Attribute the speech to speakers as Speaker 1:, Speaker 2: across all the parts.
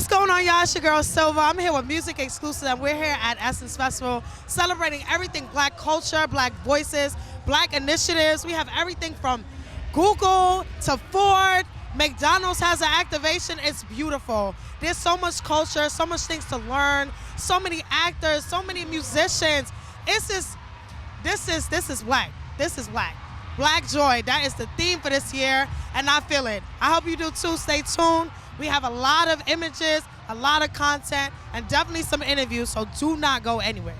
Speaker 1: What's going on, y'all? It's your girl Silva. I'm here with MusicXclusive, and we're here at Essence Festival celebrating everything Black culture, Black voices, Black initiatives. We have everything from Google to Ford. McDonald's has an activation. It's beautiful. There's so much culture, so much things to learn, so many actors, so many musicians. This is Black. This is Black. Black joy. That is the theme for this year, and I feel it. I hope you do too. Stay tuned. We have a lot of images, a lot of content, and definitely some interviews, so do not go anywhere.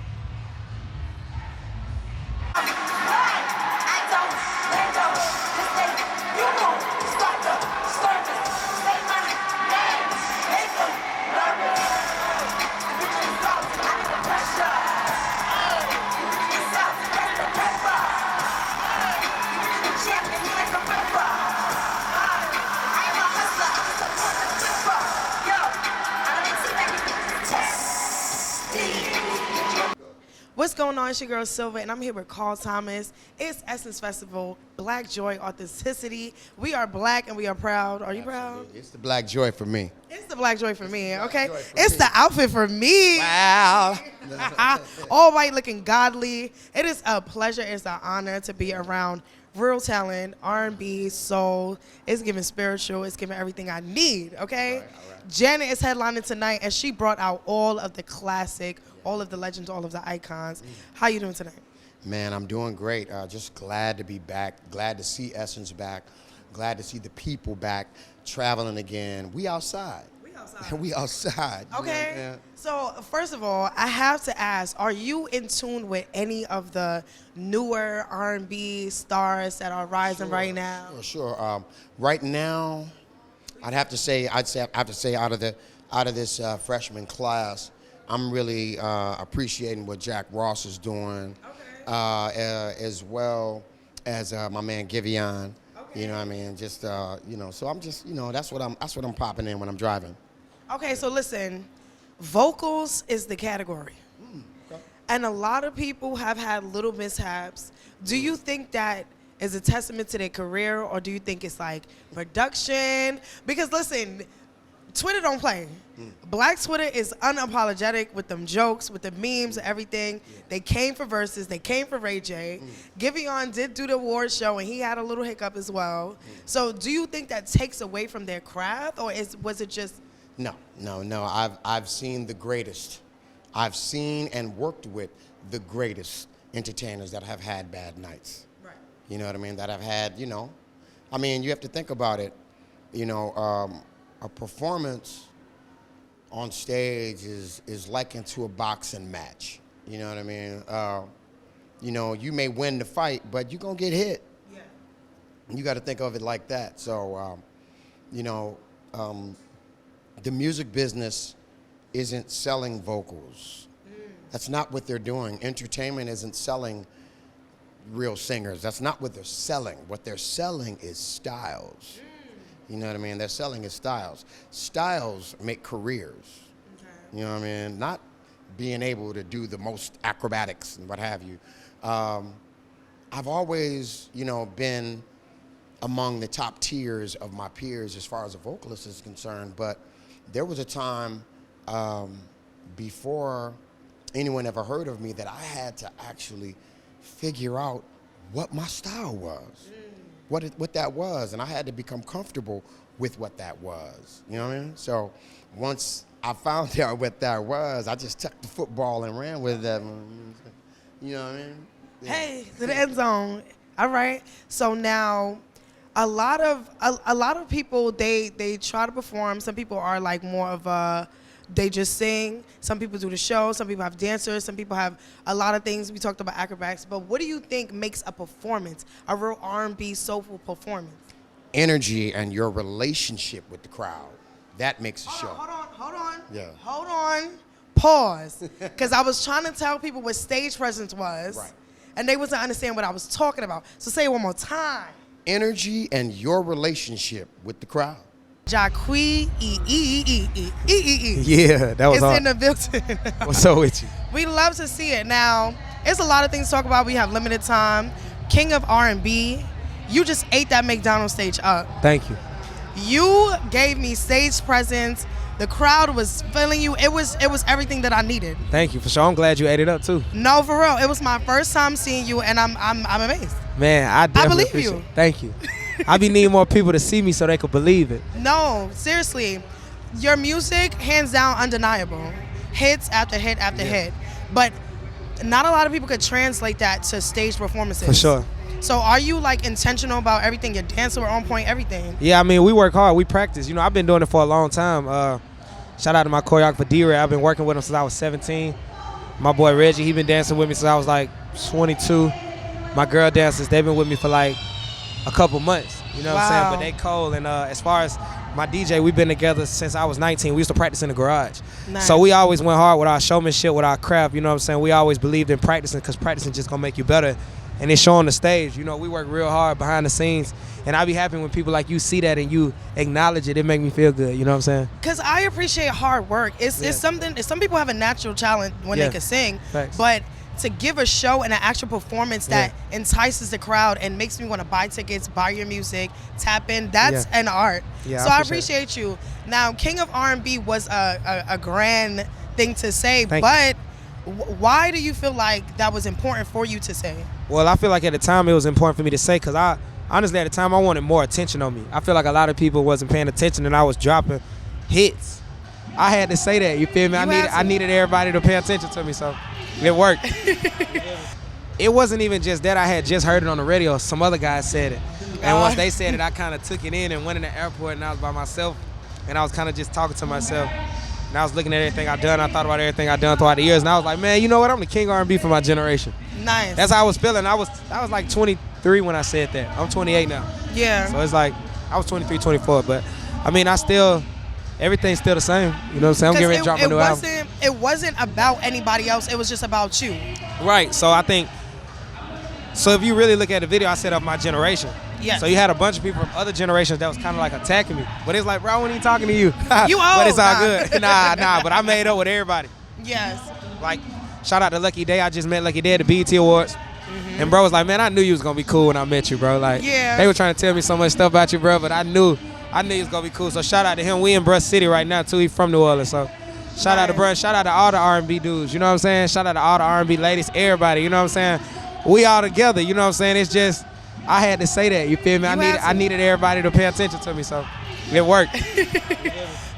Speaker 1: What's going on? It's your girl Silva, and I'm here with Carl Thomas. It's Essence Festival, Black Joy, Authenticity. We are Black and we are proud. Are you proud?
Speaker 2: It's the Black Joy for me.
Speaker 1: It's the Black Joy for me, okay? It's the outfit for me.
Speaker 2: Wow.
Speaker 1: All white looking godly. It is a pleasure, it's an honor to be around real talent, R&B, soul. It's giving spiritual, it's giving everything I need, okay?
Speaker 2: All right.
Speaker 1: Janet is headlining tonight, and she brought out all of the classic, all of the legends, all of the icons. How you doing tonight?
Speaker 2: Man, I'm doing great. Just glad to be back. Glad to see Essence back. Glad to see the people back, traveling again. We outside.
Speaker 1: We outside.
Speaker 2: We outside.
Speaker 1: Okay.
Speaker 2: Yeah.
Speaker 1: So first of all, I have to ask: are you in tune with any of the newer R&B stars that are rising right now?
Speaker 2: Sure. Right now, I'd have to say out of this freshman class, I'm really appreciating what Jack Ross is doing, as well as my man Giveon. Okay. You know what I mean? Just so I'm just that's what I'm popping in when I'm driving.
Speaker 1: Okay, so listen, vocals is the category, and a lot of people have had little mishaps. Do you think that is a testament to their career, or do you think it's like production? Because listen, Twitter don't play. Black Twitter is unapologetic with them jokes, with the memes, everything. Yeah. They came for verses. They came for Ray J. Giveon did do the award show, and he had a little hiccup as well. So do you think that takes away from their craft, or was it just?
Speaker 2: No. I've seen the greatest. I've seen and worked with the greatest entertainers that have had bad nights. Right. You know what I mean? That have had, I mean, you have to think about it. A performance on stage is likened to a boxing match. You know what I mean? You may win the fight, but you're going to get hit. Yeah. You got to think of it like that. So, the music business isn't selling vocals. That's not what they're doing. Entertainment isn't selling real singers. That's not what they're selling. What they're selling is styles. You know what I mean? They're selling is styles. Styles make careers. Okay. You know what I mean? Not being able to do the most acrobatics and what have you. I've always, been among the top tiers of my peers as far as a vocalist is concerned, but there was a time before anyone ever heard of me that I had to actually figure out what my style was. What that was, and I had to become comfortable with what that was. You know what I mean? So once I found out what that was, I just took the football and ran with that. You know what I mean? Yeah.
Speaker 1: Hey, to the end zone. All right. So now, a lot of people they try to perform. Some people are like more of they just sing. Some people do the show. Some people have dancers. Some people have a lot of things. We talked about acrobatics. But what do you think makes a performance, a real R&B soulful performance?
Speaker 2: Energy and your relationship with the crowd. That makes a show.
Speaker 1: Hold on.
Speaker 2: Yeah.
Speaker 1: Hold on. Pause. Because I was trying to tell people what stage presence was.
Speaker 2: Right.
Speaker 1: And they wasn't understand what I was talking about. So say it one more time.
Speaker 2: Energy and your relationship with the crowd.
Speaker 1: Jacquees,
Speaker 3: Yeah, that was
Speaker 1: it's
Speaker 3: hard.
Speaker 1: in the building.
Speaker 3: What's up with you?
Speaker 1: We love to see it. Now, it's a lot of things to talk about. We have limited time. King of R&B. You just ate that McDonald's stage up.
Speaker 3: Thank you.
Speaker 1: You gave me stage presence. The crowd was feeling you. It was everything that I needed.
Speaker 3: Thank you for sure. I'm glad you ate it up too.
Speaker 1: No, for real. It was my first time seeing you, and I'm amazed.
Speaker 3: Man, I definitely
Speaker 1: believe you.
Speaker 3: Thank you. I be needing more people to see me so they could believe it.
Speaker 1: No, seriously. Your music, hands down, undeniable. Hits after hit after hit. But not a lot of people could translate that to stage performances.
Speaker 3: For sure.
Speaker 1: So are you like intentional about everything? Your dancer were on point, everything?
Speaker 3: Yeah, I mean, we work hard. We practice. You know, I've been doing it for a long time. Shout out to my choreographer, D-Ray. I've been working with him since I was 17. My boy Reggie, he been dancing with me since I was like 22. My girl dancers, they've been with me for like a couple months. You know what I'm saying? But they cold. And as far as my DJ, we've been together since I was 19. We used to practice in the garage.
Speaker 1: Nice.
Speaker 3: So we always went hard with our showmanship, with our craft. You know what I'm saying? We always believed in practicing because practicing just going to make you better. And it's showing the stage. You know, we work real hard behind the scenes. And I be happy when people like you see that and you acknowledge it. It make me feel good. You know what I'm saying?
Speaker 1: Because I appreciate hard work. It's something. Some people have a natural talent when they can sing.
Speaker 3: Facts.
Speaker 1: But to give a show and an actual performance that entices the crowd and makes me want to buy tickets, buy your music, tap in, that's an art.
Speaker 3: Yeah,
Speaker 1: so I appreciate you. Now, King of R&B was a grand thing to say, but why do you feel like that was important for you to say?
Speaker 3: Well, I feel like at the time it was important for me to say because honestly, at the time I wanted more attention on me. I feel like a lot of people wasn't paying attention and I was dropping hits. I had to say that, you feel me? I needed everybody to pay attention to me, so it worked. It wasn't even just that I had just heard it on the radio. Some other guys said it. And once they said it, I kind of took it in and went in the airport and I was by myself and I was kind of just talking to myself. And I was looking at everything I've done. I thought about everything I've done throughout the years. And I was like, man, you know what? I'm the king of R&B for my generation.
Speaker 1: Nice.
Speaker 3: That's how I was feeling. I was like 23 when I said that. I'm 28 now.
Speaker 1: Yeah.
Speaker 3: So it's like, I was 23, 24. But, I mean, everything's still the same. You know what I'm saying? I'm getting ready to drop my new album.
Speaker 1: It wasn't about anybody else. It was just about you.
Speaker 3: Right. So I think, if you really look at the video, I said of my generation.
Speaker 1: Yeah.
Speaker 3: So you had a bunch of people from other generations that was kind of like attacking me. But it's like, bro, I wasn't even talking to you.
Speaker 1: You old.
Speaker 3: But it's all good. Nah. But I made up with everybody.
Speaker 1: Yes.
Speaker 3: Like, shout out to Lucky Day. I just met Lucky Day at the BET Awards. And bro was like, man, I knew you was going to be cool when I met you, bro. Like, they were trying to tell me so much stuff about you, bro, but I knew he was going to be cool. So shout out to him. We in Brush City right now, too. He from New Orleans. So shout out to Brush. Shout out to all the R&B dudes. You know what I'm saying? Shout out to all the R&B ladies, everybody. You know what I'm saying? We all together. You know what I'm saying? It's just, I had to say that. You feel me? I needed everybody to pay attention to me, so it worked.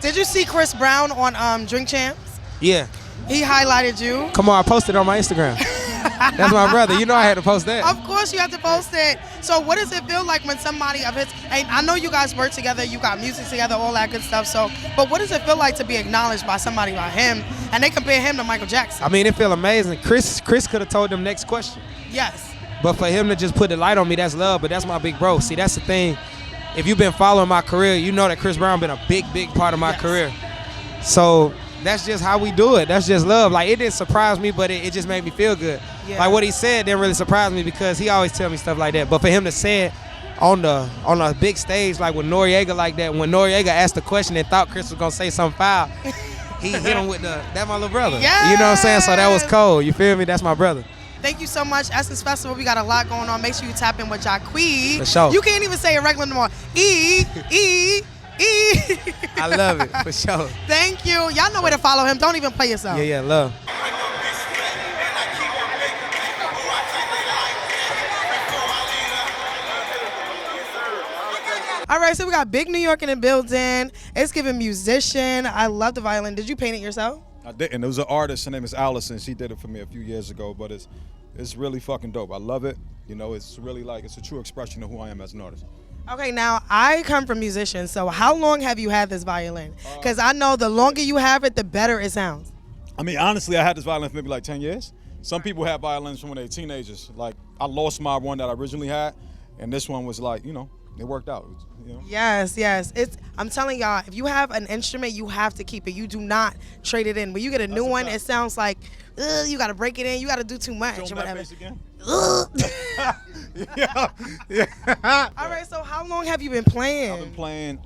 Speaker 1: Did you see Chris Brown on Drink Champs?
Speaker 3: Yeah.
Speaker 1: He highlighted you.
Speaker 3: Come on, I posted it on my Instagram. That's my brother. You know I had to post that.
Speaker 1: Of course you have to post it. So what does it feel like when somebody of his, and I know you guys work together, you got music together, all that good stuff, but what does it feel like to be acknowledged by somebody like him, and they compare him to Michael Jackson?
Speaker 3: I mean, it feel amazing. Chris could have told them next question.
Speaker 1: Yes.
Speaker 3: But for him to just put the light on me, that's love, but that's my big bro. See, that's the thing. If you've been following my career, you know that Chris Brown been a big part of my career. So that's just how we do it. That's just love. Like, it didn't surprise me, but it just made me feel good. Yeah. Like, what he said didn't really surprise me because he always tell me stuff like that. But for him to say it on a big stage, like with Noriega like that, when Noriega asked the question and thought Chris was going to say something foul, he hit him with that's my little brother.
Speaker 1: Yes.
Speaker 3: You know what I'm saying? So that was cold. You feel me? That's my brother.
Speaker 1: Thank you so much. Essence Festival, we got a lot going on. Make sure you tap in with Jacquees.
Speaker 3: For sure.
Speaker 1: You can't even say it regular anymore. E.
Speaker 3: I love it, for sure.
Speaker 1: Thank you. Y'all know where to follow him. Don't even play yourself.
Speaker 3: Yeah, love.
Speaker 1: All right, so we got Big New York in the building. It's giving musician. I love the violin. Did you paint it yourself?
Speaker 4: I didn't. It was an artist. Her name is Allison. She did it for me a few years ago, but it's really fucking dope. I love it. You know, it's really like, it's a true expression of who I am as an artist.
Speaker 1: Okay, now I come from musicians, so how long have you had this violin? Because I know the longer you have it, the better it sounds.
Speaker 4: I mean, honestly, I had this violin for maybe like 10 years. Some people have violins from when they were teenagers. Like, I lost my one that I originally had, and this one was like, you know, it worked out. You know?
Speaker 1: Yes. I'm telling y'all, if you have an instrument, you have to keep it. You do not trade it in. When you get a new one, it sounds like, you got to break it in. You got to do too much or whatever.
Speaker 4: Again?
Speaker 1: yeah. All right, so how long have you been playing?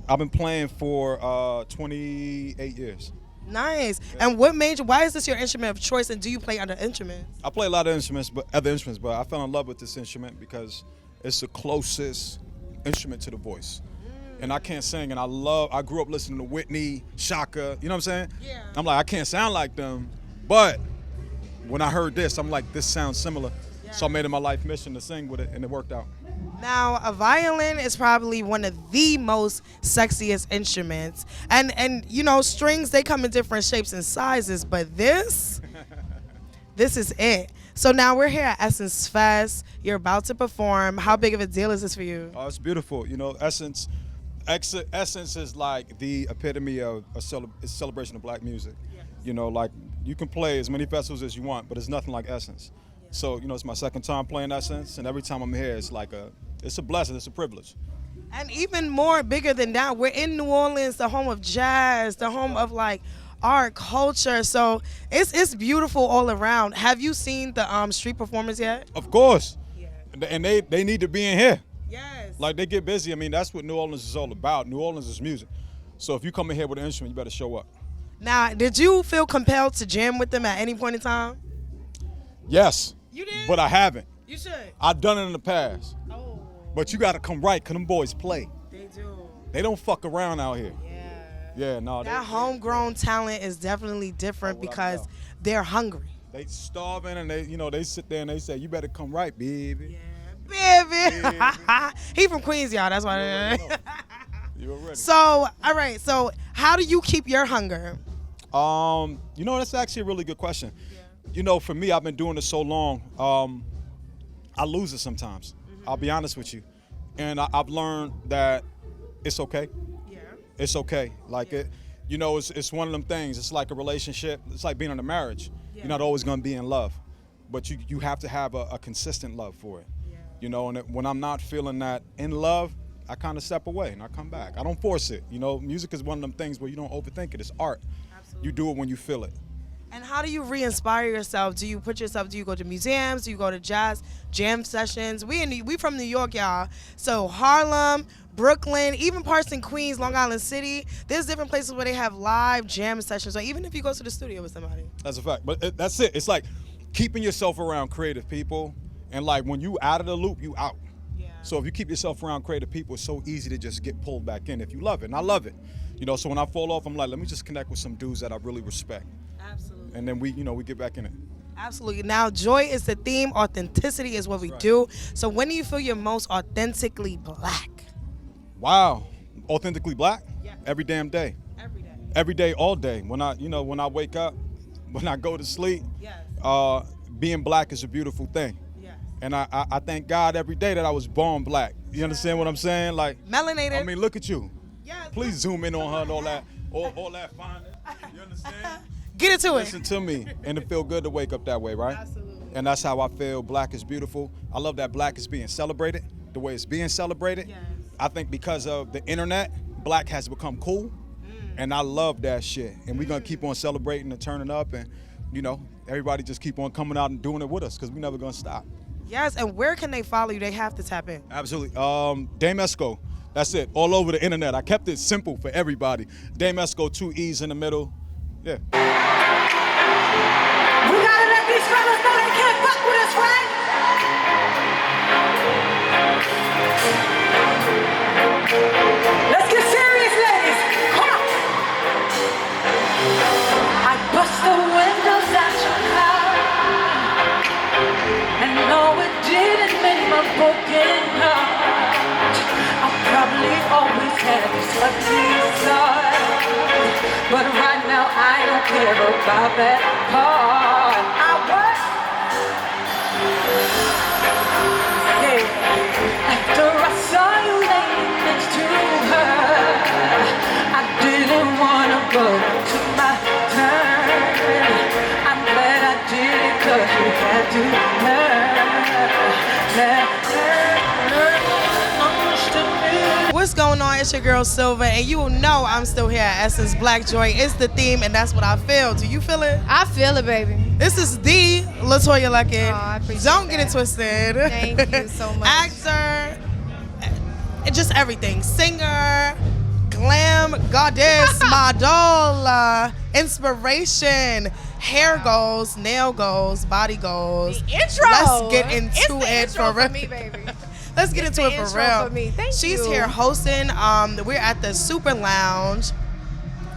Speaker 4: I've been playing for 28 years.
Speaker 1: Nice. Yeah. And why is this your instrument of choice, and do you play other instruments?
Speaker 4: I play a lot of other instruments, but I fell in love with this instrument because it's the closest instrument to the voice. and I can't sing. And I grew up listening to Whitney, Shaka, you know what I'm saying?
Speaker 1: Yeah.
Speaker 4: I'm like, I can't sound like them. But when I heard this, I'm like, this sounds similar.
Speaker 1: Yeah.
Speaker 4: So I made it my life mission to sing with it, and it worked out.
Speaker 1: Now, a violin is probably one of the most sexiest instruments. And you know, strings, they come in different shapes and sizes, but this is it. So now we're here at Essence Fest. You're about to perform. How big of a deal is this for you?
Speaker 4: Oh, it's beautiful. You know, Essence is like the epitome of a celebration of black music. Yes. You know, like you can play as many festivals as you want, but it's nothing like Essence. Yes. So, you know, it's my second time playing Essence, and every time I'm here, it's like it's a blessing, it's a privilege.
Speaker 1: And even more bigger than that, we're in New Orleans, the home of jazz, the home of like art, culture. So it's beautiful all around. Have you seen the street performers yet?
Speaker 4: Of course.
Speaker 1: Yeah.
Speaker 4: And they need to be in here.
Speaker 1: Yes.
Speaker 4: Like, they get busy. I mean, that's what New Orleans is all about. New Orleans is music. So if you come in here with an instrument, you better show up.
Speaker 1: Now, did you feel compelled to jam with them at any point in time?
Speaker 4: Yes.
Speaker 1: You did?
Speaker 4: But I haven't.
Speaker 1: You should.
Speaker 4: I've done it in the past.
Speaker 1: Oh.
Speaker 4: But you got to come right, because them boys play.
Speaker 1: They do.
Speaker 4: They don't fuck around out here.
Speaker 1: Yeah.
Speaker 4: Yeah, no.
Speaker 1: That homegrown talent is definitely different because they're hungry.
Speaker 4: They starving, and they sit there and they say, you better come right, baby.
Speaker 1: Yeah, baby. He from Queens, y'all. That's why.
Speaker 4: You already.
Speaker 1: So, all right. So, how do you keep your hunger?
Speaker 4: You know, that's actually a really good question. Yeah. You know, for me, I've been doing this so long, I lose it sometimes. Mm-hmm. I'll be honest with you. And I've learned that it's okay. Yeah. It's okay. Like it, you know, it's one of them things. It's like a relationship. It's like being in a marriage. Yeah. You're not always going to be in love, but you have to have a consistent love for it. Yeah. You know, and when I'm not feeling that in love, I kind of step away and I come back. I don't force it. You know, music is one of them things where you don't overthink it. It's art. Absolutely. You do it when you feel it.
Speaker 1: And how do you re-inspire yourself? Do you go to museums? Do you go to jazz jam sessions? We from New York, y'all. So Harlem, Brooklyn, even parts in Queens, Long Island City, there's different places where they have live jam sessions, or even if you go to the studio with somebody. That's
Speaker 4: a fact. But that's it. It's like keeping yourself around creative people, and like when you out of the loop, you out. Yeah. So if you keep yourself around creative people, it's so easy to just get pulled back in if you love it. And I love it. You know, so when I fall off, I'm like, let me just connect with some dudes that I really respect. Absolutely. And then we get back in it.
Speaker 1: Absolutely. Now, joy is the theme. Authenticity is what we do. So when do you feel you're most authentically black?
Speaker 4: Wow. Authentically black?
Speaker 1: Yeah.
Speaker 4: Every damn day.
Speaker 1: Every day.
Speaker 4: Every day, all day. When I wake up, when I go to sleep, yes. Being black is a beautiful thing. Yes. And I thank God every day that I was born black. You understand what I'm saying? Like
Speaker 1: melanated.
Speaker 4: I mean, look at you.
Speaker 1: Yes.
Speaker 4: Please zoom in on her and all that fineness. You understand?
Speaker 1: Get into it.
Speaker 4: Listen to me, and it feel good to wake up that way, right? Absolutely. And that's how I feel. Black is beautiful. I love that black is being celebrated the way it's being celebrated. Yes. I think because of the internet, black has become cool, and I love that shit. And we're gonna keep on celebrating and turning up, and you know, everybody just keep on coming out and doing it with us, because we're never gonna stop.
Speaker 1: Yes, and where can they follow you? They have to tap in.
Speaker 4: Absolutely. Dame Esco. That's it. All over the internet. I kept it simple for everybody. Dame Esco, 2 E's in the middle. Yeah.
Speaker 5: We gotta let these fellas know they can't fuck with us, right? Let's get serious, ladies. Come on. I bust the windows out your car, and no, it didn't make my broken heart. I probably always had this ugly side, but right now I don't care about that part. I work. Yeah. After I saw you laying next to her, I didn't wanna go to my turn. I'm glad I did it, 'cause you had to learn.
Speaker 1: What's going on? It's your girl Silva, and you will know I'm still here at Essence Black Joy. It's the theme, and that's what I feel. Do you feel it?
Speaker 6: I feel it, baby.
Speaker 1: This is the Letoya Luckett.
Speaker 6: Oh, I appreciate
Speaker 1: Don't get
Speaker 6: that.
Speaker 1: it twisted.
Speaker 6: Thank you so much.
Speaker 1: Actor, just everything. Singer, glam, goddess, model, inspiration, hair goals, nail goals, body goals.
Speaker 6: The intro.
Speaker 1: Let's get into
Speaker 6: it's the
Speaker 1: it
Speaker 6: intro
Speaker 1: for
Speaker 6: for me, baby.
Speaker 1: let's get into
Speaker 6: the
Speaker 1: it for
Speaker 6: intro
Speaker 1: real.
Speaker 6: for me. Thank
Speaker 1: She's
Speaker 6: you.
Speaker 1: here hosting. We're at the Super Lounge,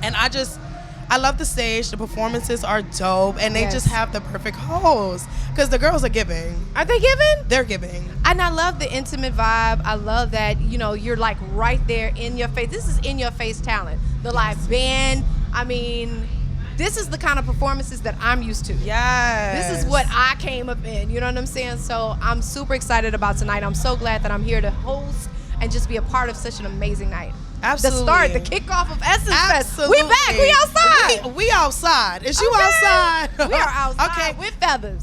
Speaker 1: and I love the stage. The performances are dope, and they
Speaker 6: Yes.
Speaker 1: just have the perfect host because the girls are giving.
Speaker 6: Are they giving?
Speaker 1: They're giving.
Speaker 6: And I love the intimate vibe. I love that, you're like right there in your face. This is in your face talent. The live band. I mean, this is the kind of performances that I'm used to.
Speaker 1: Yes.
Speaker 6: This is what I came up in. You know what I'm saying? So I'm super excited about tonight. I'm so glad that I'm here to host and just be a part of such an amazing night.
Speaker 1: Absolutely.
Speaker 6: The start, the kickoff of Essence Fest.
Speaker 1: Absolutely.
Speaker 6: We back. We outside.
Speaker 1: We outside. Is you
Speaker 6: Okay.
Speaker 1: outside?
Speaker 6: We are outside
Speaker 1: Okay.
Speaker 6: with feathers.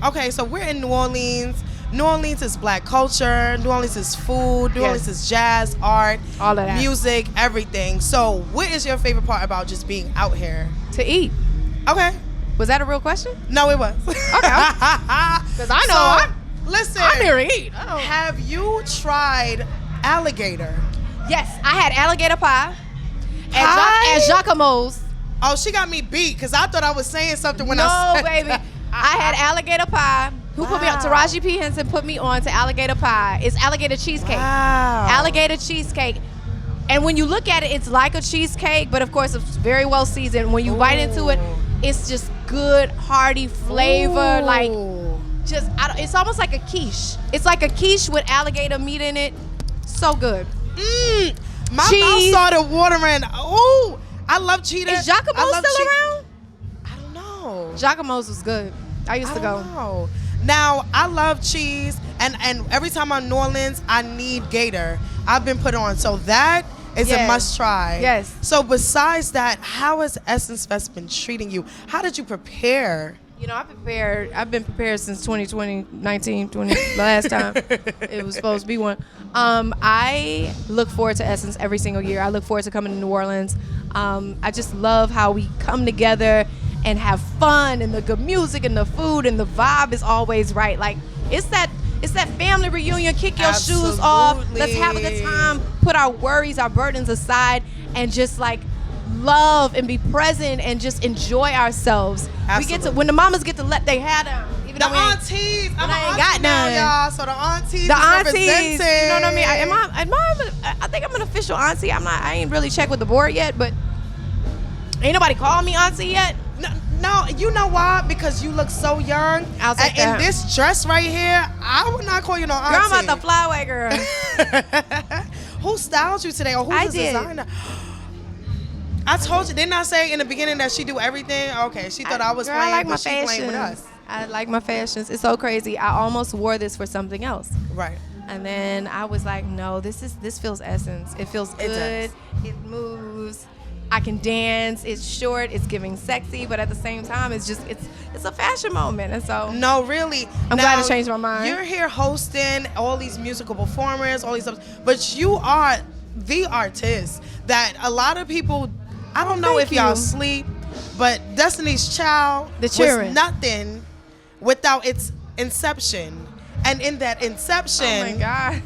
Speaker 1: Okay, so we're in New Orleans. New Orleans is black culture. New Orleans is food. New
Speaker 6: Yes.
Speaker 1: Orleans is jazz, art,
Speaker 6: All of that.
Speaker 1: music, everything. So what is your favorite part about just being out here?
Speaker 6: To eat.
Speaker 1: Okay.
Speaker 6: Was that a real question?
Speaker 1: No, it was.
Speaker 6: Okay. Because I know
Speaker 1: listen.
Speaker 6: I'm here to eat.
Speaker 1: Have you tried alligator?
Speaker 6: Yes, I had alligator pie
Speaker 1: Pie?
Speaker 6: at Jacquees.
Speaker 1: Oh, she got me beat because I thought I was saying something when I
Speaker 6: No,
Speaker 1: said
Speaker 6: baby.
Speaker 1: that.
Speaker 6: I had alligator pie. Who put me on?
Speaker 1: Wow.
Speaker 6: Taraji P. Henson put me on to alligator pie. It's alligator cheesecake.
Speaker 1: Wow.
Speaker 6: Alligator cheesecake. And when you look at it, it's like a cheesecake, but of course it's very well seasoned. When you bite into it, it's just good, hearty flavor.
Speaker 1: Ooh.
Speaker 6: Like, it's almost like a quiche. It's like a quiche with alligator meat in it. So good.
Speaker 1: My mouth
Speaker 6: Cheese.
Speaker 1: started watering. Ooh, I love cheetah.
Speaker 6: Is Jacquees
Speaker 1: I love
Speaker 6: still around?
Speaker 1: I don't know.
Speaker 6: Jacquees was good. I used to go.
Speaker 1: Know. Now I love cheese, and every time I'm in New Orleans, I need gator. I've been put on, so that is a
Speaker 6: Yes.
Speaker 1: must try.
Speaker 6: Yes.
Speaker 1: So besides that, how has Essence Fest been treating you? How did you prepare?
Speaker 6: I've been prepared since 2020, 19, 20, last time it was supposed to be one. I look forward to Essence every single year. I look forward to coming to New Orleans. I just love how we come together and have fun, and the good music and the food and the vibe is always right. Like, it's that family reunion, kick your shoes off. Let's have a good time, put our worries, our burdens aside, and just like love and be present and just enjoy ourselves. We get to, when the mamas get to let their hair down. Even
Speaker 1: The
Speaker 6: though we ain't-
Speaker 1: aunties. I'm
Speaker 6: when
Speaker 1: an
Speaker 6: I ain't
Speaker 1: auntie
Speaker 6: got
Speaker 1: now,
Speaker 6: none.
Speaker 1: y'all. So the aunties.
Speaker 6: The
Speaker 1: is
Speaker 6: aunties,
Speaker 1: represented.
Speaker 6: you know what I mean? I think I'm an official auntie. I ain't really checked with the board yet, but ain't nobody called me auntie yet.
Speaker 1: No, you know why? Because you look so young.
Speaker 6: I'll take
Speaker 1: and
Speaker 6: that.
Speaker 1: in this dress right here, I would not call you no auntie.
Speaker 6: Girl, I'm about to fly away, girl.
Speaker 1: Who styled you today, or who's
Speaker 6: I
Speaker 1: the
Speaker 6: did.
Speaker 1: designer? I told you, didn't I say in the beginning that she do everything? Okay, she thought I was
Speaker 6: Girl,
Speaker 1: playing,
Speaker 6: I like
Speaker 1: but
Speaker 6: my
Speaker 1: she playing with us.
Speaker 6: fashions. I like my fashions. It's so crazy. I almost wore this for something else.
Speaker 1: Right.
Speaker 6: And then I was like, no, this feels Essence. It feels
Speaker 1: It
Speaker 6: good. It moves. I can dance. It's short. It's giving sexy, but at the same time, it's a fashion moment. And so
Speaker 1: No, really.
Speaker 6: I'm glad I changed my mind.
Speaker 1: You're here hosting all these musical performers, all these stuff, but you are the artist that a lot of people, I don't know
Speaker 6: Thank
Speaker 1: if y'all
Speaker 6: you.
Speaker 1: sleep, but Destiny's Child
Speaker 6: The
Speaker 1: was
Speaker 6: children.
Speaker 1: nothing without its inception. And in that inception,
Speaker 6: oh my God.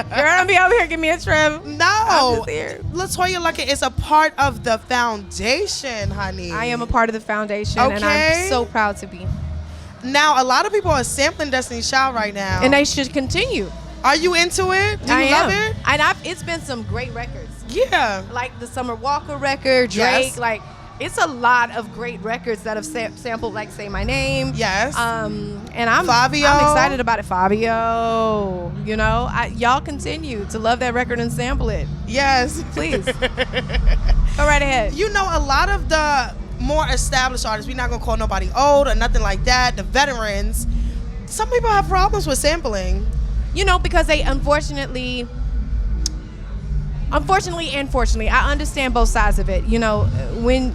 Speaker 6: Girl, don't be over here, give me a trim. I'm
Speaker 1: no,
Speaker 6: just here.
Speaker 1: Letoya Luckett is a part of the foundation, honey.
Speaker 6: I am a part of the foundation, and
Speaker 1: Okay.
Speaker 6: I'm so proud to be.
Speaker 1: Now, a lot of people are sampling Destiny's Child right now.
Speaker 6: And they should continue.
Speaker 1: Are you into it? Do you love it?
Speaker 6: And it's been some great records.
Speaker 1: Yeah.
Speaker 6: Like the Summer Walker record, Drake,
Speaker 1: Yes.
Speaker 6: like it's a lot of great records that have sampled like Say My Name.
Speaker 1: Yes.
Speaker 6: And I'm
Speaker 1: Fabio.
Speaker 6: I'm excited about it. Fabio. You know, y'all continue to love that record and sample it.
Speaker 1: Yes.
Speaker 6: Please. Go right ahead.
Speaker 1: You know, a lot of the more established artists, we're not going to call nobody old or nothing like that, the veterans, some people have problems with sampling.
Speaker 6: You know, because they unfortunately and fortunately, I understand both sides of it. You know, when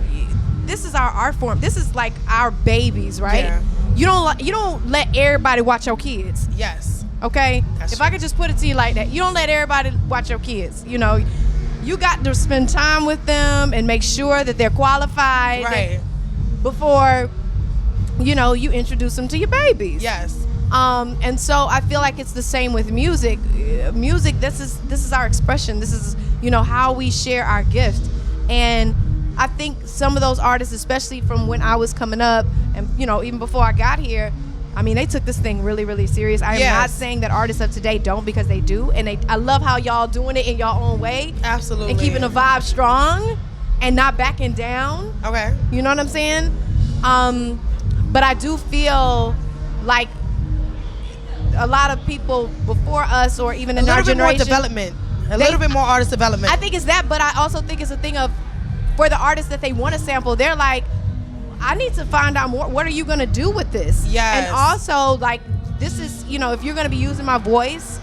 Speaker 6: this is our art form, this is like our babies, right?
Speaker 1: Yeah.
Speaker 6: You don't let everybody watch your kids.
Speaker 1: Yes.
Speaker 6: Okay?
Speaker 1: That's
Speaker 6: If I could just put it to you like that, you don't let everybody watch your kids. You know, you got to spend time with them and make sure that they're qualified
Speaker 1: Right.
Speaker 6: before, you know, you introduce them to your babies.
Speaker 1: Yes.
Speaker 6: And so I feel like it's the same with music. Music, this is our expression. This is, you know, how we share our gift. And I think some of those artists, especially from when I was coming up and, you know, even before I got here, I mean, they took this thing really, really serious. I am not saying that artists of today don't, because they do. And I love how y'all doing it in your own way.
Speaker 1: Absolutely.
Speaker 6: And keeping the vibe strong and not backing down.
Speaker 1: Okay.
Speaker 6: You know what I'm saying? But I do feel like a lot of people before us, or even in our generation,
Speaker 1: a little bit more artist development.
Speaker 6: I think it's that, but I also think it's a thing of, for the artists that they want to sample, they're like, I need to find out more. What are you going to do with this?
Speaker 1: Yes.
Speaker 6: And also, like, this is, you know, if you're going to be using my voice,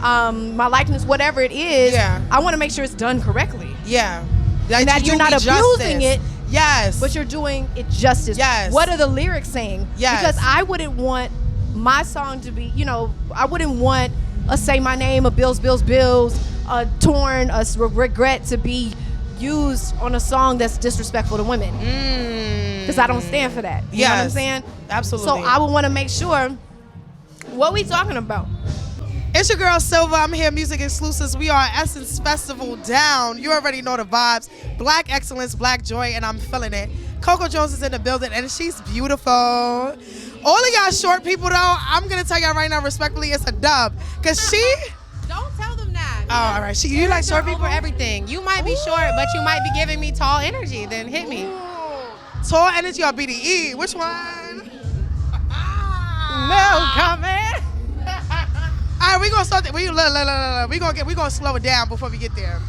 Speaker 6: my likeness, whatever it is, I want to make sure it's done correctly.
Speaker 1: Yeah.
Speaker 6: And that you're not abusing it.
Speaker 1: Yes.
Speaker 6: But you're doing it justice.
Speaker 1: Yes.
Speaker 6: What are the lyrics saying?
Speaker 1: Yes.
Speaker 6: Because I wouldn't want my song to be, you know, I wouldn't want a Say My Name, a Bills, Bills, Bills, a Torn, a Regret to be used on a song that's disrespectful to women. Because I don't stand for that. You know what I'm saying?
Speaker 1: Absolutely.
Speaker 6: So I would want to make sure, what we talking about?
Speaker 1: It's your girl Silva. I'm here, Music Exclusives. We are Essence Festival down. You already know the vibes. Black excellence, black joy, and I'm feeling it. Coco Jones is in the building, and she's beautiful. All of y'all short people, though, I'm going to tell y'all right now, respectfully, it's a dub. Because she...
Speaker 7: Don't tell them that.
Speaker 1: Oh, all right. You like short people?
Speaker 7: Over everything. You might be short, but you might be giving me tall energy. Then hit me.
Speaker 1: Tall energy or BDE? Which one?
Speaker 7: No comment.
Speaker 1: All right, we're going to start. We're going to slow it down before we get there.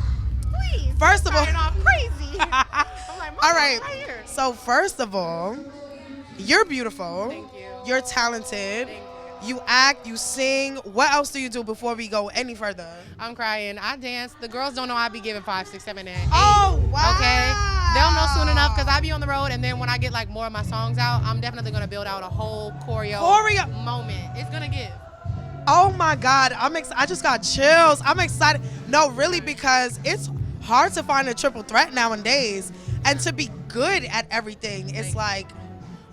Speaker 7: Please.
Speaker 1: First of all,
Speaker 7: starting off crazy. I'm like,
Speaker 1: all right.
Speaker 7: here.
Speaker 1: So first of all, you're beautiful.
Speaker 7: Thank you.
Speaker 1: You're talented. You act, you sing. What else do you do before we go any further?
Speaker 7: I'm crying. I dance. The girls don't know I be giving 5, 6, 7, 8.
Speaker 1: Oh, wow.
Speaker 7: Okay. They'll know soon enough because I be on the road, and then when I get like more of my songs out, I'm definitely gonna build out a whole choreo moment. It's gonna give.
Speaker 1: Oh my God, I just got chills. I'm excited. No, really, because it's hard to find a triple threat nowadays, and to be good at everything, it's like.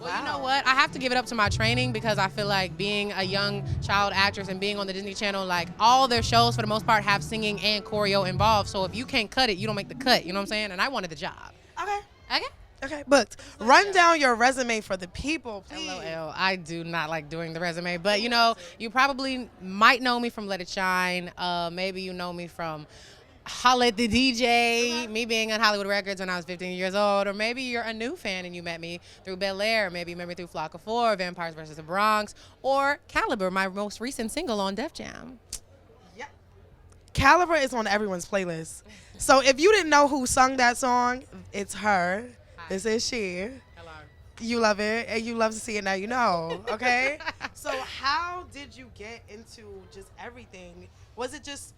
Speaker 7: Well, you know what? I have to give it up to my training, because I feel like being a young child actress and being on the Disney Channel, like all their shows for the most part have singing and choreo involved. So if you can't cut it, you don't make the cut. You know what I'm saying? And I wanted the job.
Speaker 1: Okay.
Speaker 7: Okay.
Speaker 1: Okay, booked. Run down your resume for the people, please.
Speaker 7: LOL. I do not like doing the resume, but you know, you probably might know me from Let It Shine. Maybe you know me from Holla at the DJ, me being on Hollywood Records when I was 15 years old, or maybe you're a new fan and you met me through Bel Air, maybe you met me through Flock of Four, Vampires vs. the Bronx, or Caliber, my most recent single on Def Jam.
Speaker 1: Yeah. Caliber is on everyone's playlist. So if you didn't know who sung that song, it's her. Hi. This is she.
Speaker 7: Hello.
Speaker 1: You love it, and you love to see it, now you know, okay? So how did you get into just everything? Was it just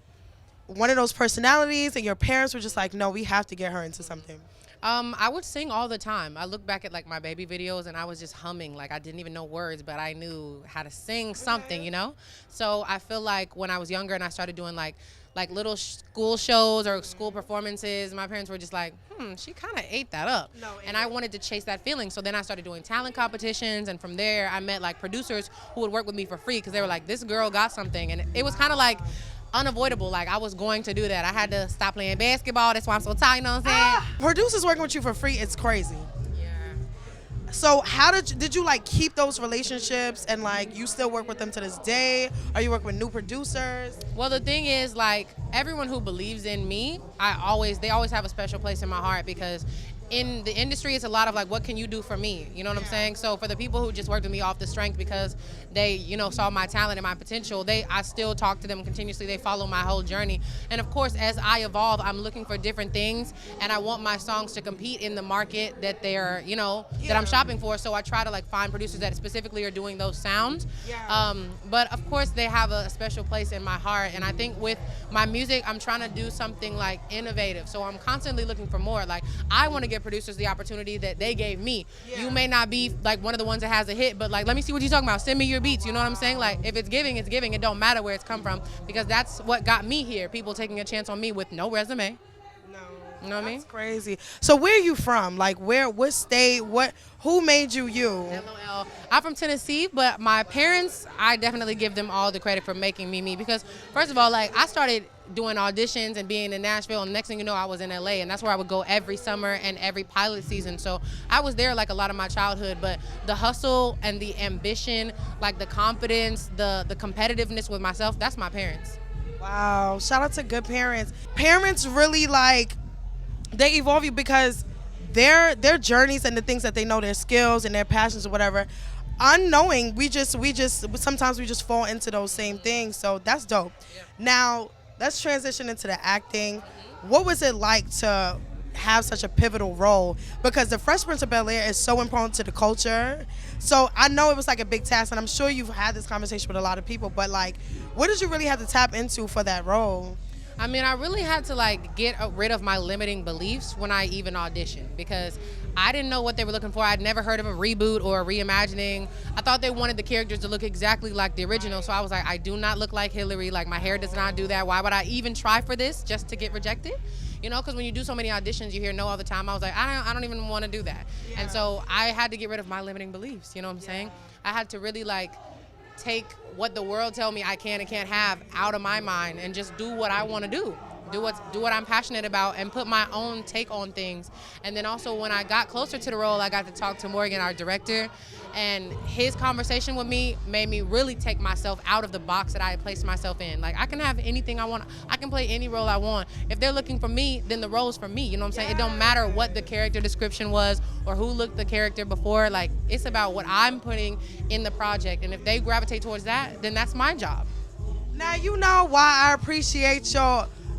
Speaker 1: one of those personalities and your parents were just like, no, we have to get her into something?
Speaker 7: I would sing all the time. I look back at like my baby videos and I was just humming. Like I didn't even know words, but I knew how to sing something, you know? So I feel like when I was younger and I started doing like little school shows or school performances, my parents were just like, she kind of ate that up. No, and I wanted to chase that feeling. So then I started doing talent competitions, and from there I met like producers who would work with me for free, because they were like, this girl got something. And it was kind of like unavoidable. Like I was going to do that. I had to stop playing basketball. That's why I'm so tired, you know what I'm saying?
Speaker 1: Producers working with you for free, it's crazy.
Speaker 7: Yeah.
Speaker 1: So how did you like keep those relationships, and like you still work with them to this day? Are you working with new producers?
Speaker 7: Well, the thing is, like, everyone who believes in me, they always have a special place in my heart, because in the industry, it's a lot of like, what can you do for me? You know what I'm saying? So for the people who just worked with me off the strength because they, you know, saw my talent and my potential, I still talk to them continuously. They follow my whole journey. And of course, as I evolve, I'm looking for different things, and I want my songs to compete in the market that they're, you know, that I'm shopping for. So I try to like find producers that specifically are doing those sounds. But of course, they have a special place in my heart. And I think with my music, I'm trying to do something like innovative. So I'm constantly looking for more. Like I want to give producers the opportunity that they gave me. You may not be like one of the ones that has a hit, but like, let me see what you're talking about. Send me your beats. You know what I'm saying? Like if it's giving, it's giving. It don't matter where it's come from, because that's what got me here. People taking a chance on me with no resume.
Speaker 1: No.
Speaker 7: You know what I mean?
Speaker 1: That's crazy. So where are you from? Like what state? Who made you you?
Speaker 7: LOL. I'm from Tennessee, but my parents, I definitely give them all the credit for making me me because, first of all, like I started doing auditions and being in Nashville, and next thing you know, I was in LA, and that's where I would go every summer and every pilot season. So I was there like a lot of my childhood, but the hustle and the ambition, like the confidence, the competitiveness with myself, that's my parents.
Speaker 1: Wow. Shout out to good parents. Parents really like they evolve you because their journeys and the things that they know, their skills and their passions or whatever, unknowing, we just sometimes we just fall into those same things. So that's dope. Yeah. Now let's transition into the acting. What was it like to have such a pivotal role? Because the Fresh Prince of Bel-Air is so important to the culture. So I know it was like a big task, and I'm sure you've had this conversation with a lot of people, but like, what did you really have to tap into for that role?
Speaker 7: I mean, I really had to like get rid of my limiting beliefs when I even auditioned because I didn't know what they were looking for. I'd never heard of a reboot or a reimagining. I thought they wanted the characters to look exactly like the original. So I was like, I do not look like Hillary. Like my hair does not do that. Why would I even try for this just to get rejected? You know, because when you do so many auditions, you hear no all the time. I was like, I don't even want to do that. Yeah. And so I had to get rid of my limiting beliefs. You know what I'm saying? I had to really like take what the world tell me I can and can't have out of my mind and just do what I want to do. Do what I'm passionate about and put my own take on things. And then also when I got closer to the role, I got to talk to Morgan, our director, and his conversation with me made me really take myself out of the box that I had placed myself in. Like I can have anything I want. I can play any role I want. If they're looking for me, then the role's for me. You know what I'm saying? It don't matter what the character description was or who looked the character before. Like it's about what I'm putting in the project. And if they gravitate towards that, then that's my job.
Speaker 1: Now you know why I appreciate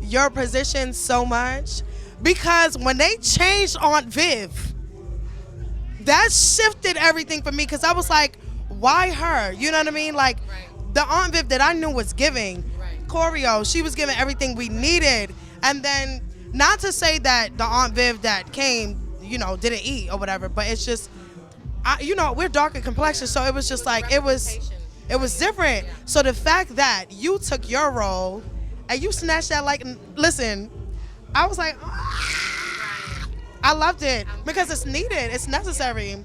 Speaker 1: your position so much, because when they changed Aunt Viv, that shifted everything for me, because I was like, why her? You know what I mean? Like the Aunt Viv that I knew was giving choreo, she was giving everything we needed. And then not to say that the Aunt Viv that came, you know, didn't eat or whatever, but it's just you know, we're darker complexion, so it was just like it was different. So the fact that you took your role and you snatched that, like, listen, I was like, I loved it because it's needed, it's necessary,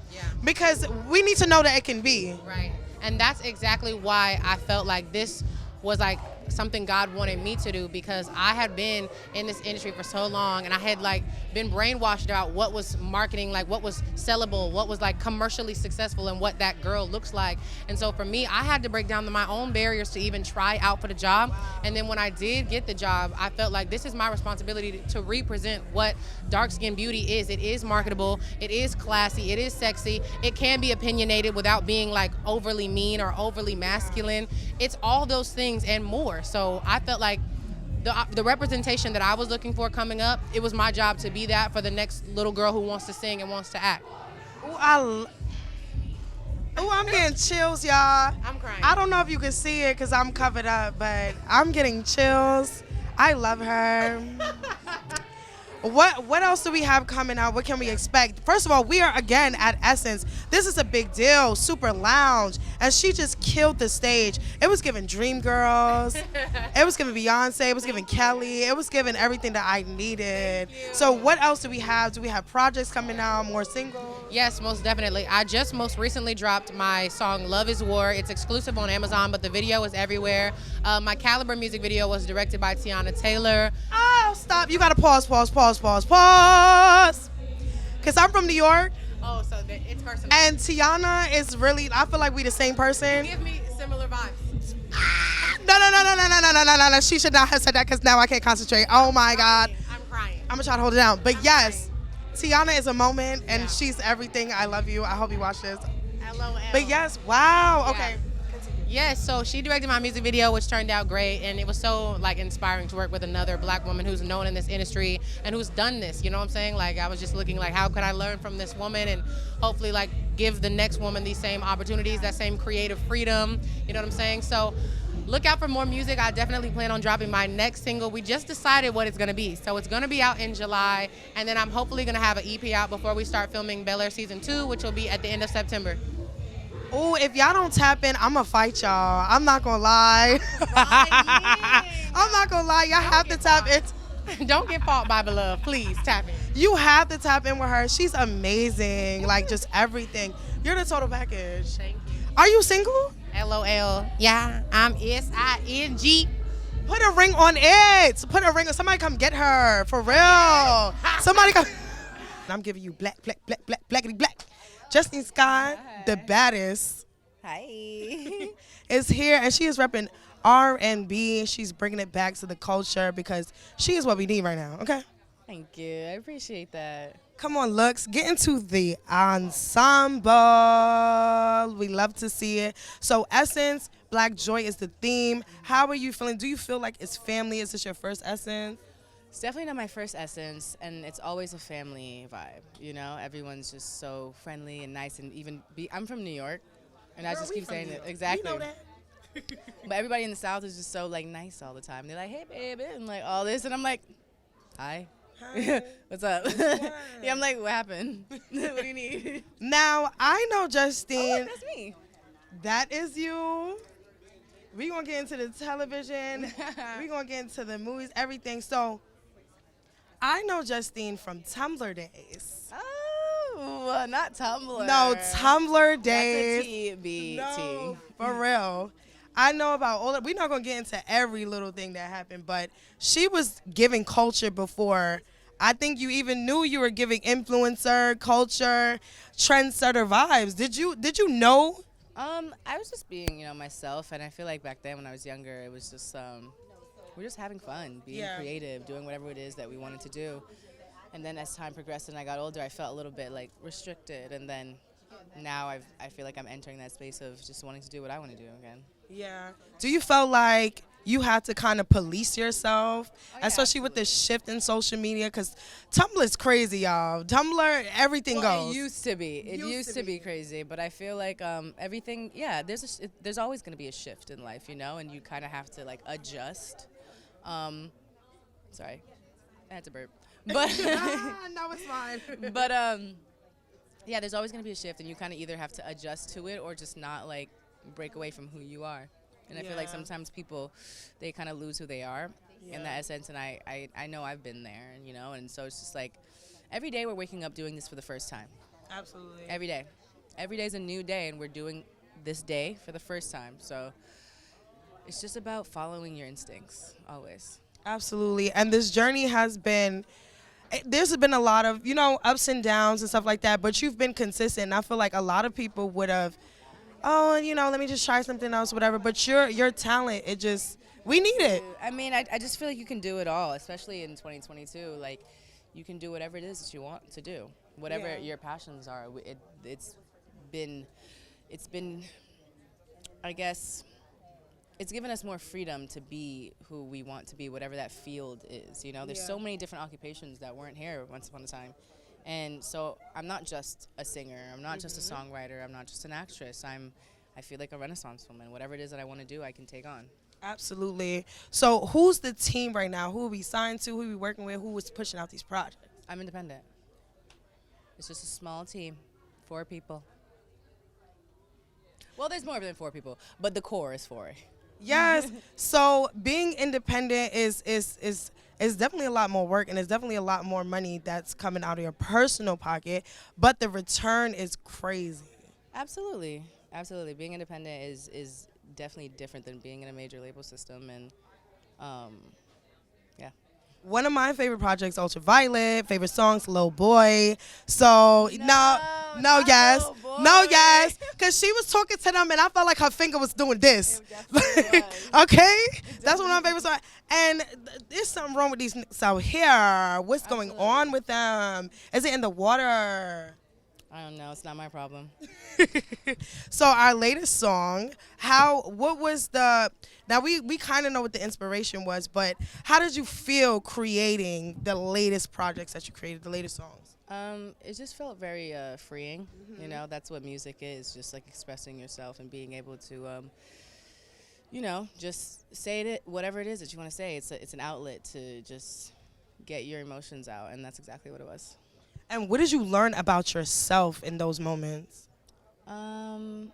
Speaker 1: because we need to know that it can be.
Speaker 7: Right, and that's exactly why I felt like this was like something God wanted me to do, because I had been in this industry for so long and I had like been brainwashed about what was marketing, like what was sellable, what was like commercially successful, and what that girl looks like. And so for me, I had to break down my own barriers to even try out for the job. And then when I did get the job, I felt like this is my responsibility to represent what dark skin beauty is. It is marketable, it is classy, it is sexy, it can be opinionated without being like overly mean or overly masculine. It's all those things and more. So I felt like the representation that I was looking for coming up, it was my job to be that for the next little girl who wants to sing and wants to act.
Speaker 1: I'm getting chills, y'all.
Speaker 7: I'm crying.
Speaker 1: I don't know if you can see it because I'm covered up, but I'm getting chills. I love her. What else do we have coming out? What can we expect? First of all, we are again at Essence. This is a big deal, super lounge, and she just killed the stage. It was giving Dreamgirls, it was giving Beyonce, it was giving Kelly, it was giving everything that I needed. So what else do we have? Do we have projects coming out, more singles?
Speaker 7: Yes, most definitely. I just most recently dropped my song Love is War. It's exclusive on Amazon, but the video is everywhere. My Caliber music video was directed by Tiana Taylor.
Speaker 1: Oh, stop. You got to pause. Because I'm from New York.
Speaker 7: Oh, so it's personal.
Speaker 1: And Tiana is really, I feel like we the same person.
Speaker 7: You give me similar vibes.
Speaker 1: No. She should not have said that because now I can't concentrate. Oh, my God.
Speaker 7: I'm crying.
Speaker 1: I'm going to try to hold it down. But yes, Tiana is a moment, and she's everything. I love you. I hope you watch this.
Speaker 7: LOL.
Speaker 1: But yes, wow.
Speaker 7: Yeah.
Speaker 1: Okay.
Speaker 7: Yes, so she directed my music video, which turned out great, and it was so like inspiring to work with another black woman who's known in this industry and who's done this, you know what I'm saying? Like I was just looking like, how could I learn from this woman and hopefully like give the next woman these same opportunities, that same creative freedom, you know what I'm saying? So look out for more music. I definitely plan on dropping my next single. We just decided what it's gonna be. So it's gonna be out in July, and then I'm hopefully gonna have an EP out before we start filming Bel-Air Season 2, which will be at the end of September.
Speaker 1: Oh, if y'all don't tap in, I'm gonna fight y'all. I'm not gonna lie. I'm not gonna lie. Y'all have to tap in.
Speaker 7: Don't get fault by beloved. Please tap in.
Speaker 1: You have to tap in with her. She's amazing. Like, just everything. You're the total package.
Speaker 7: Thank you.
Speaker 1: Are you single?
Speaker 7: LOL. Yeah, I'm SING.
Speaker 1: Put a ring on it. Put a ring on. Somebody come get her. For real. Somebody come. I'm giving you black, blackity black. Justine Scott, the baddest,
Speaker 8: Hi.
Speaker 1: is here, and she is repping R&B. She's bringing it back to the culture because she is what we need right now. Okay.
Speaker 8: Thank you. I appreciate that.
Speaker 1: Come on, Lux. Get into the ensemble. We love to see it. So, Essence, Black Joy is the theme. How are you feeling? Do you feel like it's family? Is this your first Essence?
Speaker 8: It's definitely not my first Essence, and it's always a family vibe. You know, everyone's just so friendly and nice, and I'm from New York, and I just keep saying it. Exactly.
Speaker 1: You know that.
Speaker 8: But everybody in the South is just so like nice all the time. They're like, hey, baby, and like all this, and I'm like, hi.
Speaker 1: Hi.
Speaker 8: What's up? Yeah, I'm like, what happened? What do you need?
Speaker 1: Now, I know Justine.
Speaker 8: Oh, look, that's me.
Speaker 1: That is you. We're going to get into the television. We're going to get into the movies, everything. So, I know Justine from Tumblr days.
Speaker 8: Oh, not Tumblr.
Speaker 1: No, Tumblr days.
Speaker 8: That's a TBT.
Speaker 1: No, for real. I know about all that. We're not going to get into every little thing that happened, but she was giving culture before. I think you even knew you were giving influencer, culture, trendsetter vibes. Did you know?
Speaker 8: I was just being, myself, and I feel like back then when I was younger, it was just we're just having fun, being creative, doing whatever it is that we wanted to do. And then as time progressed and I got older, I felt a little bit like restricted, and then now I feel like I'm entering that space of just wanting to do what I want to do again.
Speaker 1: Yeah. Do you feel like you had to kind of police yourself, especially with the shift in social media? Because Tumblr is crazy, y'all. Tumblr, everything goes.
Speaker 8: It used to be. It used to be crazy, but I feel like everything, there's always going to be a shift in life, and you kind of have to, like, adjust. Sorry. I had to burp. But
Speaker 1: no, it's fine.
Speaker 8: But, yeah, there's always going to be a shift, and you kind of either have to adjust to it or just not, like, break away from who you are. And I feel like sometimes people, they kind of lose who they are in that essence, and I know I've been there, and so it's just like every day we're waking up doing this for the first time.
Speaker 1: Absolutely.
Speaker 8: Every day. Every day's a new day, and we're doing this day for the first time. So it's just about following your instincts, always.
Speaker 1: Absolutely. And this journey has been, there's been a lot of, ups and downs and stuff like that, but you've been consistent. And I feel like a lot of people would have, let me just try something else, whatever. But your talent, we need it.
Speaker 8: I mean, I just feel like you can do it all, especially in 2022. Like, you can do whatever it is that you want to do, whatever your passions are. It's been, I guess, it's given us more freedom to be who we want to be, whatever that field is. There's so many different occupations that weren't here once upon a time. And so I'm not just a singer, I'm not just a songwriter, I'm not just an actress. I feel like a Renaissance woman. Whatever it is that I want to do, I can take on.
Speaker 1: Absolutely. So who's the team right now? Who are we signed to? Who are we working with? Who is pushing out these projects?
Speaker 8: I'm independent. It's just a small team, 4 people. Well, there's more than 4 people, but the core is 4.
Speaker 1: Yes. So being independent is definitely a lot more work, and it's definitely a lot more money that's coming out of your personal pocket, but the return is crazy.
Speaker 8: Absolutely. Absolutely. Being independent is definitely different than being in a major label system, and yeah.
Speaker 1: One of my favorite projects, Ultraviolet, favorite songs, Lil Boy. So, no, yes. Because she was talking to them, and I felt like her finger was doing this. Okay? That's one of my favorite songs. And there's something wrong with these niggas out here. What's going on with them? Is it in the water?
Speaker 8: I don't know. It's not my problem.
Speaker 1: So our latest song, what was the, now we kind of know what the inspiration was, but how did you feel creating the latest projects that you created, the latest songs?
Speaker 8: It just felt very freeing. That's what music is, just like expressing yourself and being able to, just say it, whatever it is that you want to say. It's an outlet to just get your emotions out, and that's exactly what it was.
Speaker 1: And what did you learn about yourself in those moments?
Speaker 8: I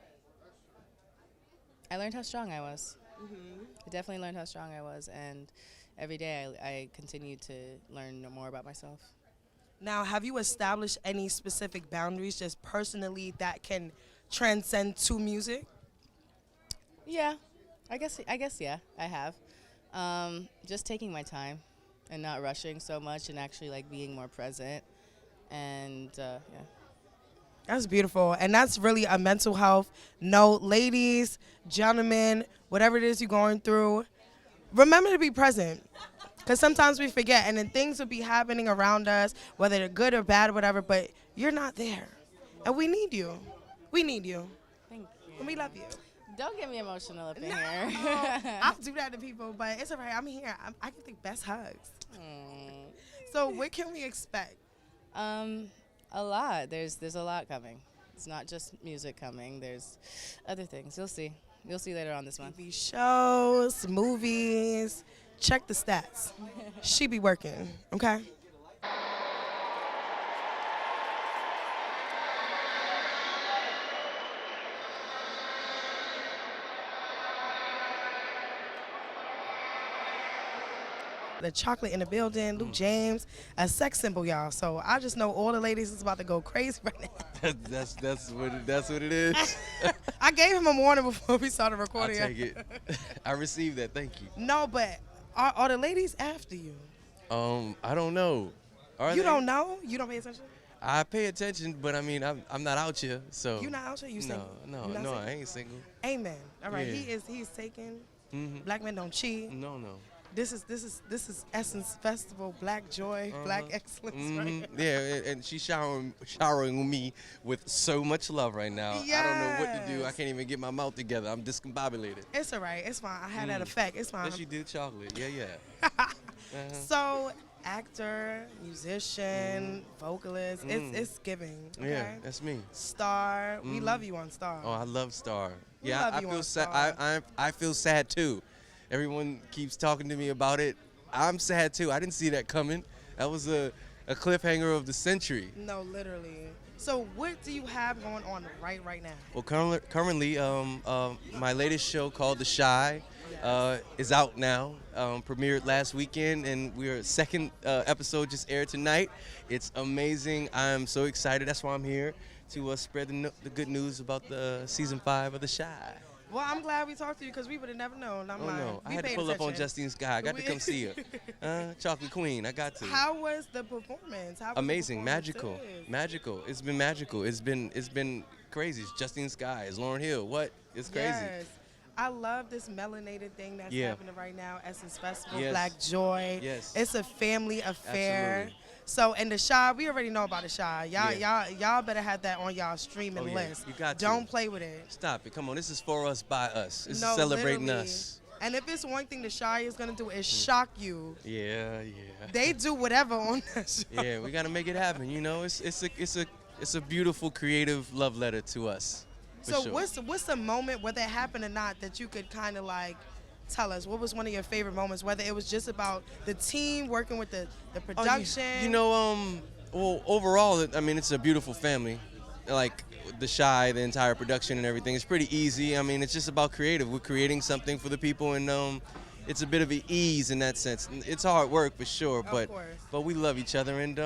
Speaker 8: learned how strong I was. I definitely learned how strong I was, and every day I continue to learn more about myself.
Speaker 1: Now, have you established any specific boundaries just personally that can transcend to music?
Speaker 8: Yeah, I guess yeah, I have. Just taking my time and not rushing so much and actually like being more present. And yeah.
Speaker 1: That's beautiful. And that's really a mental health note. Ladies, gentlemen, whatever it is you're going through, remember to be present. Because sometimes we forget, and then things will be happening around us, whether they're good or bad or whatever, but you're not there. And we need you. We need you.
Speaker 8: Thank you.
Speaker 1: And we love you.
Speaker 8: Don't get me emotional up in
Speaker 1: No,
Speaker 8: here.
Speaker 1: I'll do that to people, but it's all right. I'm here. I can think best hugs. So what can we expect?
Speaker 8: A lot. There's a lot coming. It's not just music coming. There's other things. You'll see. You'll see later on this month.
Speaker 1: TV shows, movies. Check the stats. She be working, okay? The chocolate in the building, Luke James, a sex symbol, y'all. So I just know all the ladies is about to go crazy right now.
Speaker 9: That's what it is.
Speaker 1: I gave him a warning before we started
Speaker 9: I'll
Speaker 1: recording.
Speaker 9: take it. I received that. Thank you.
Speaker 1: No, but are the ladies after you?
Speaker 9: I don't know. Are
Speaker 1: You
Speaker 9: they?
Speaker 1: don't know? You don't pay attention?
Speaker 9: I pay attention, but I mean, I'm not out here, so.
Speaker 1: You not out here? You single?
Speaker 9: No,
Speaker 1: You not
Speaker 9: no,
Speaker 1: single?
Speaker 9: I ain't single.
Speaker 1: Amen. All right,
Speaker 9: Yeah.
Speaker 1: he's taken.
Speaker 9: Mhm.
Speaker 1: Black men don't cheat.
Speaker 9: No.
Speaker 1: This is Essence Festival, Black Joy, Black Excellence, right?
Speaker 9: Yeah, and she's showering me with so much love right now. I don't know what to do. I
Speaker 1: Yes.
Speaker 9: can't even get my mouth together. I'm discombobulated.
Speaker 1: It's all right. It's fine. I had that effect. It's fine.
Speaker 9: Yes, you do chocolate. Yeah.
Speaker 1: So, actor, musician, vocalist, it's giving. Okay?
Speaker 9: Yeah, that's me.
Speaker 1: Star. We love you on Star.
Speaker 9: Oh, I love Star.
Speaker 1: We
Speaker 9: Yeah,
Speaker 1: love
Speaker 9: I
Speaker 1: you
Speaker 9: feel
Speaker 1: on
Speaker 9: sad.
Speaker 1: Star.
Speaker 9: I feel sad too. Everyone keeps talking to me about it. I'm sad too. I didn't see that coming. That was a cliffhanger of the century.
Speaker 1: No, literally. So, what do you have going on right now?
Speaker 9: Well, currently, my latest show called The Shy is out now. Premiered last weekend, and we're second episode just aired tonight. It's amazing. I'm so excited. That's why I'm here to spread the good news about the season 5 of The Shy.
Speaker 1: Well, I'm glad we talked to you because we would have never known. I'm
Speaker 9: Oh
Speaker 1: like,
Speaker 9: no, I
Speaker 1: we
Speaker 9: had to
Speaker 1: paid
Speaker 9: pull up on
Speaker 1: attention.
Speaker 9: Justine Sky. I got to come see her. Chocolate Queen, I got to.
Speaker 1: How was the performance? How was
Speaker 9: Amazing,
Speaker 1: the performance?
Speaker 9: magical,
Speaker 1: Yes.
Speaker 9: magical. It's been magical. It's been crazy. It's Justine Sky, it's Lauryn Hill. What? It's crazy.
Speaker 1: Yes. I love this melanated thing that's
Speaker 9: Yeah.
Speaker 1: happening right now. Essence Festival,
Speaker 9: Yes.
Speaker 1: Black Joy.
Speaker 9: Yes.
Speaker 1: It's a family affair.
Speaker 9: Absolutely.
Speaker 1: So, and The Shy, we already know about The Shy.
Speaker 9: Yeah.
Speaker 1: Y'all better have that on y'all streaming
Speaker 9: Oh, yeah.
Speaker 1: list.
Speaker 9: You got to.
Speaker 1: Don't play with it.
Speaker 9: Stop it. Come on. This is for us, by us. This
Speaker 1: No,
Speaker 9: is celebrating
Speaker 1: literally.
Speaker 9: us.
Speaker 1: And if it's one thing The Shy is gonna do is shock you.
Speaker 9: Yeah.
Speaker 1: They do whatever on that show.
Speaker 9: Yeah, we got to make it happen. You know, it's a beautiful, creative love letter to us. For
Speaker 1: So
Speaker 9: sure.
Speaker 1: what's the moment, whether it happened or not, that you could kind of like tell us? What was one of your favorite moments? Whether it was just about the team working with the production.
Speaker 9: You know, well, overall, I mean, it's a beautiful family. Like The Shy, the entire production and everything. It's pretty easy. I mean, it's just about creative. We're creating something for the people, and it's a bit of an ease in that sense. It's hard work for sure,
Speaker 1: course.
Speaker 9: but we love each other, and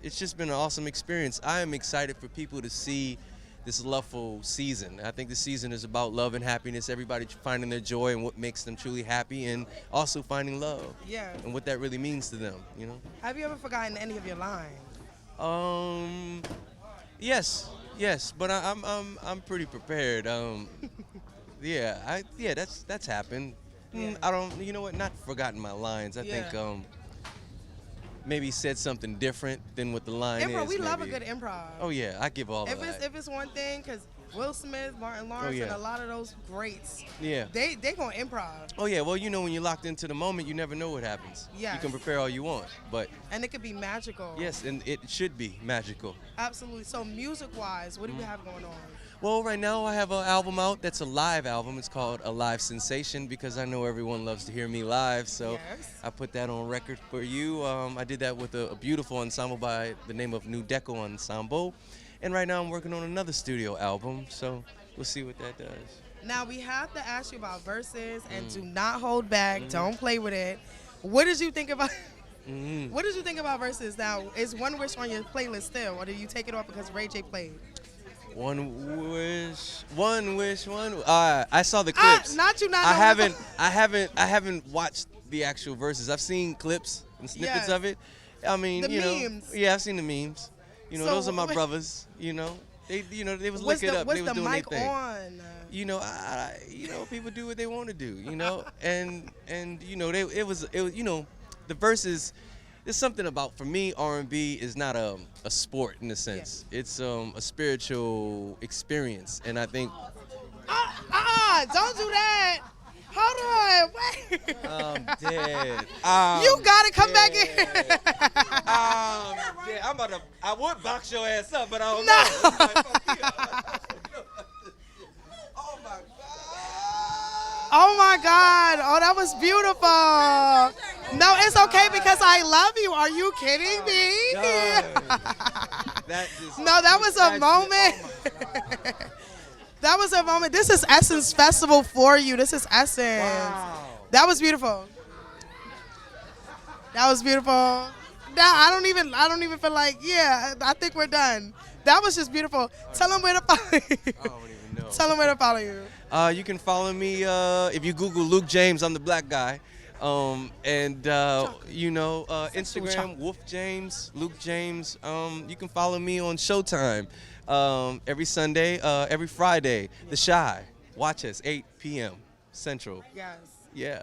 Speaker 9: it's just been an awesome experience. I am excited for people to see this loveful season. I think the season is about love and happiness, everybody finding their joy and what makes them truly happy, and also finding love
Speaker 1: Yeah.
Speaker 9: and what that really means to them, you know?
Speaker 1: Have you ever forgotten any of your lines?
Speaker 9: Yes, but I'm pretty prepared. That's happened.
Speaker 1: Yeah.
Speaker 9: I don't, you know what, not forgotten my lines. I
Speaker 1: Yeah.
Speaker 9: think maybe said something different than what the line
Speaker 1: Improv.
Speaker 9: is.
Speaker 1: We love a
Speaker 9: maybe.
Speaker 1: good improv.
Speaker 9: Oh yeah, I give all of that.
Speaker 1: If it's one thing, because Will Smith, Martin Lawrence,
Speaker 9: yeah.
Speaker 1: and a lot of those greats,
Speaker 9: Yeah.
Speaker 1: they gonna improv,
Speaker 9: Oh yeah, well, you know, when you're locked into the moment, you never know what happens.
Speaker 1: Yes.
Speaker 9: You can prepare all you want, but
Speaker 1: and it could be magical.
Speaker 9: yes, and it should be magical.
Speaker 1: Absolutely. So music-wise, what do you have going on?
Speaker 9: Well, right now I have an album out that's a live album. It's called A Live Sensation because I know everyone loves to hear me live, so
Speaker 1: Yes.
Speaker 9: I put that on record for you. I did that with a beautiful ensemble by the name of New Deco Ensemble, and right now I'm working on another studio album, so we'll see what that does.
Speaker 1: Now we have to ask you about verses and do not hold back. Don't play with it. What did you think about? What did you think about verses? Now, is One Wish on your playlist still, or did you take it off because Ray J played?
Speaker 9: One wish. I saw the clips.
Speaker 1: Not you. Not.
Speaker 9: I haven't watched the actual verses. I've seen clips and snippets of it. I mean,
Speaker 1: The
Speaker 9: you know,
Speaker 1: memes.
Speaker 9: yeah, I've seen the memes. You know,
Speaker 1: So
Speaker 9: those are my
Speaker 1: what-
Speaker 9: brothers. You know, they was
Speaker 1: Was
Speaker 9: looking
Speaker 1: the,
Speaker 9: up.
Speaker 1: was
Speaker 9: They was
Speaker 1: the
Speaker 9: doing their
Speaker 1: mic
Speaker 9: thing.
Speaker 1: on?
Speaker 9: You know, you know, people do what they want to do. You know, and you know, it was you know, the verses. There's something about, for me, R&B is not a sport in a sense. It's a spiritual experience, and I think.
Speaker 1: Don't do that. Hold on, wait.
Speaker 9: I'm dead.
Speaker 1: You gotta come back in.
Speaker 9: Yeah, I would box your ass up, but I don't
Speaker 1: No.
Speaker 9: know. Oh my God.
Speaker 1: Oh my God. Oh, that was beautiful. No, it's okay because I love you. Are you kidding me? No, that was a moment. That was a moment. This is Essence Festival for you. This is Essence.
Speaker 9: Wow.
Speaker 1: That was beautiful. That was beautiful. Now I don't even feel like, yeah, I think we're done. That was just beautiful. Tell them where to follow you.
Speaker 9: I don't even know.
Speaker 1: Tell them where to follow you.
Speaker 9: You can follow me if you Google Luke James. I'm the black guy. And you know, Instagram, Wolf James, Luke James. You can follow me on Showtime every Sunday, every Friday. The Shy. Watch us 8 p.m. Central.
Speaker 1: Yes.
Speaker 9: Yeah.